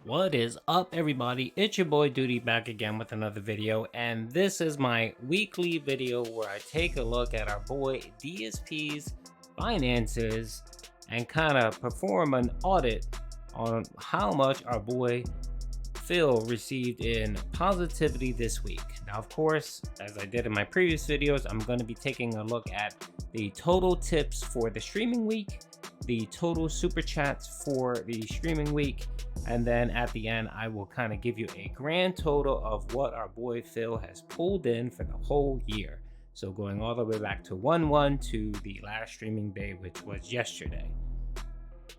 What is up, everybody? It's your boy Duty back again with another video, and this is my weekly video where I take a look at our boy DSP's finances and kind of perform an audit on how much our boy Phil received in positivity this week. Now, of course, as I did in my previous videos, I'm going to be taking a look at the total tips for the streaming week, the total super chats for the streaming week, and then at the end I will kind of give you a grand total of what our boy Phil has pulled in for the whole year. So going all the way back to 1/1 to the last streaming day, which was yesterday.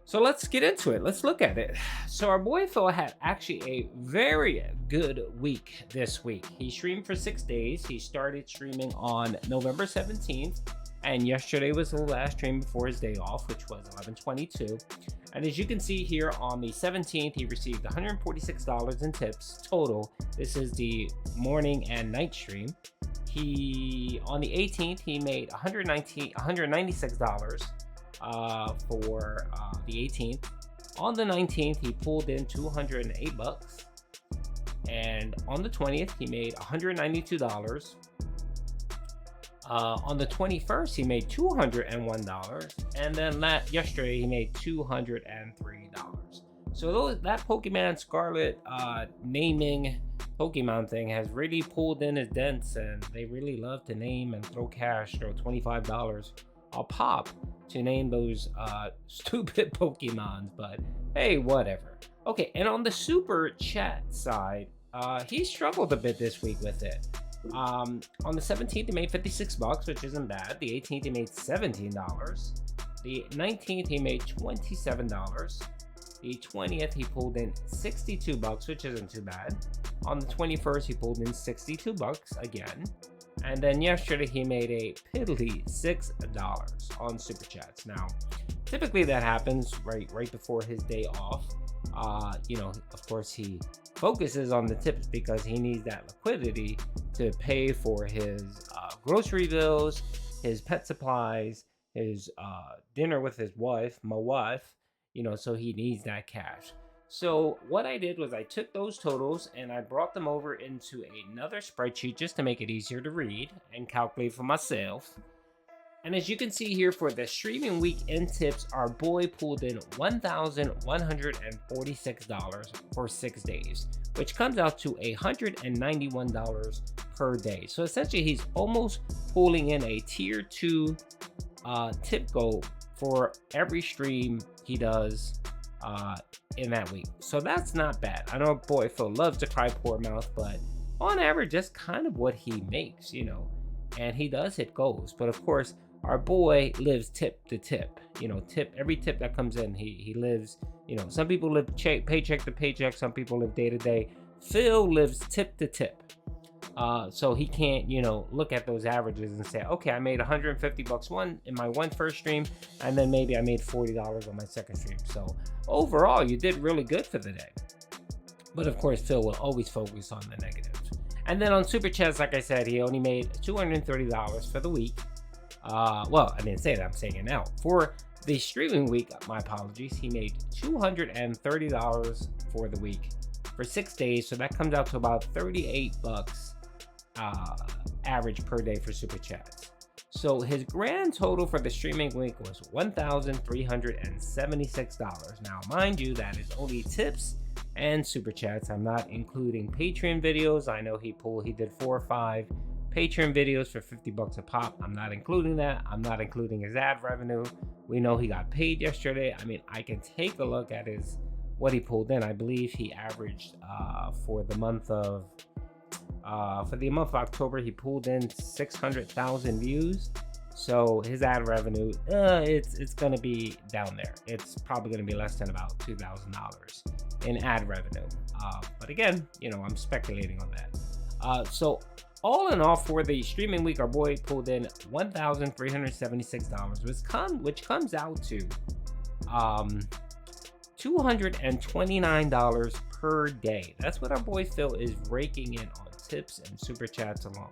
So let's get into it. Let's look at it. So our boy Phil had actually a very good week this week. He streamed for 6 days. He started streaming on November 17th. And yesterday was the last stream before his day off, which was 11/22. And as you can see here, on the 17th, he received $146 in tips total. This is the morning and night stream. On the 18th, he made $196 for the 18th. On the 19th, he pulled in $208. And on the 20th, he made $192. On the 21st, he made $201, and then yesterday he made $203. So that Pokemon Scarlet naming Pokemon thing has really pulled in his dents, and they really love to name and throw cash, throw $25 a pop to name those stupid Pokemons. But hey, whatever. Okay, and on the super chat side, he struggled a bit this week with it. On the 17th, he made $56, which isn't bad. The 18th, he made $17. The 19th, he made $27. The 20th, he pulled in $62, which isn't too bad. On the 21st, he pulled in $62 again. And then yesterday, he made a piddly $6 on Super Chats. Now, typically that happens right before his day off. Of course, he focuses on the tips because he needs that liquidity to pay for his grocery bills, his pet supplies, his dinner with his wife, my wife, so he needs that cash. So what I did was I took those totals and I brought them over into another spreadsheet just to make it easier to read and calculate for myself. And as you can see here, for the streaming week in tips, our boy pulled in $1,146 for 6 days, which comes out to $191 per day. So essentially, he's almost pulling in a tier 2 tip goal for every stream he does in that week. So that's not bad. I know boy Phil loves to cry poor mouth, but on average, that's kind of what he makes, and he does hit goals. But of course, our boy lives tip to tip, every tip that comes in, he lives, some people live paycheck to paycheck, some people live day to day. Phil lives tip to tip. So he can't, look at those averages and say, okay, I made $150 in my first stream, and then maybe I made $40 on my second stream. So overall, you did really good for the day. But of course, Phil will always focus on the negatives. And then on Super Chats, like I said, he only made $230 for the week. Well, I didn't say that, I'm saying it now. For the streaming week, my apologies, he made $230 for the week for 6 days. So that comes out to about $38 average per day for Super Chats. So his grand total for the streaming week was $1,376. Now, mind you, that is only tips and Super Chats. I'm not including Patreon videos. I know he did 4 or 5 Patreon videos for $50 a pop. I'm not including that. I'm not including his ad revenue. We know he got paid yesterday. I mean, I can take a look at what he pulled in. I believe he averaged for the month of October, he pulled in 600,000 views. So his ad revenue, it's gonna be down there. It's probably gonna be less than about $2,000 in ad revenue. But again, I'm speculating on that. So all in all, for the streaming week, our boy pulled in $1,376, which comes out to $229 per day. That's what our boy Phil is raking in on tips and super chats alone.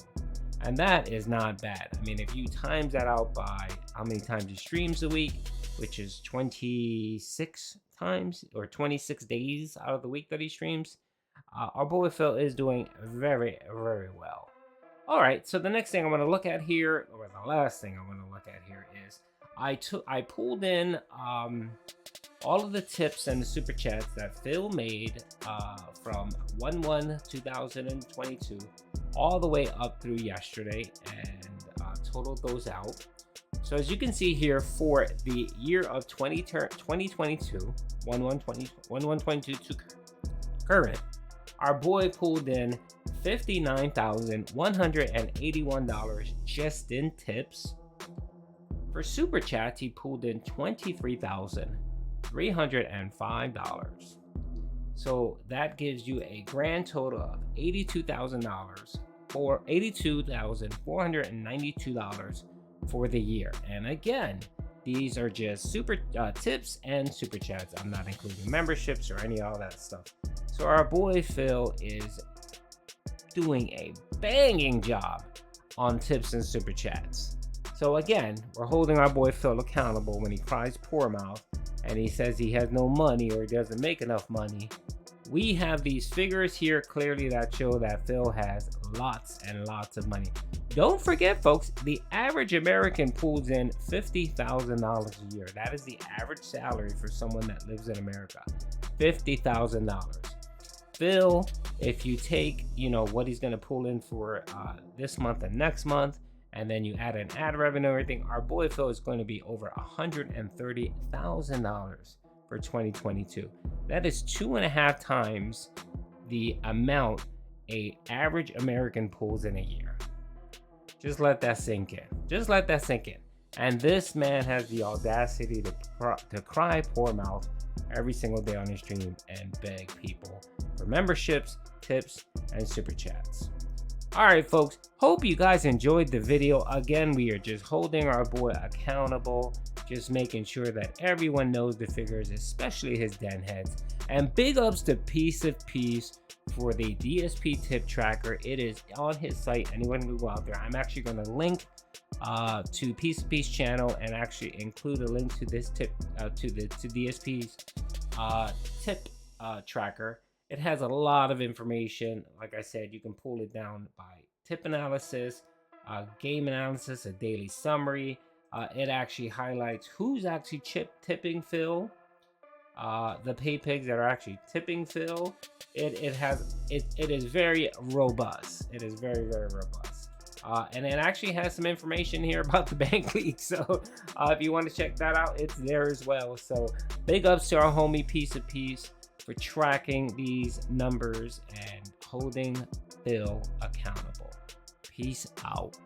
And that is not bad. I mean, if you times that out by how many times he streams a week, which is 26 times or 26 days out of the week that he streams. Our boy Phil is doing very, very well. All right, so the next thing I want to look at here, or the last thing I want to look at here, is I pulled in all of the tips and the super chats that Phil made from 1/1/2022 all the way up through yesterday, and totaled those out. So as you can see here, for the year of 2022, 1/1/22 to current, our boy pulled in $59,181 just in tips. For super chats, he pulled in $23,305. So that gives you a grand total of $82,000 or $82,492 for the year. And again, these are just super tips and super chats. I'm not including memberships or any of all that stuff. So our boy Phil is doing a banging job on tips and super chats. So again, we're holding our boy Phil accountable when he cries poor mouth and he says he has no money or he doesn't make enough money. We have these figures here clearly that show that Phil has lots and lots of money. Don't forget, folks, the average American pulls in $50,000 a year. That is the average salary for someone that lives in America. $50,000. Phil, if you take, what he's going to pull in for this month and next month, and then you add an ad revenue and everything, our boy Phil is going to be over $130,000 for 2022. That is 2.5 times the amount a average American pulls in a year. Just let that sink in. Just let that sink in. And this man has the audacity to cry poor mouth every single day on his stream and beg people for memberships, tips, and super chats. All right, folks, hope you guys enjoyed the video. Again, we are just holding our boy accountable, just making sure that everyone knows the figures, especially his den heads. And big ups to Piece of Peace for the DSP tip tracker. It is on his site. Anyone can go out there. I'm actually going to link to Piece of Peace channel and actually include a link to this tip to DSP's tip tracker. It has a lot of information. Like I said, you can pull it down by tip analysis, game analysis, a daily summary. It actually highlights who's actually tipping Phil, the pay pigs that are actually tipping Phil. It is very robust. It is very, very robust. And it actually has some information here about the bank league. So if you want to check that out, it's there as well. So big ups to our homie Piece of Peace for tracking these numbers and holding Phil accountable. Peace out.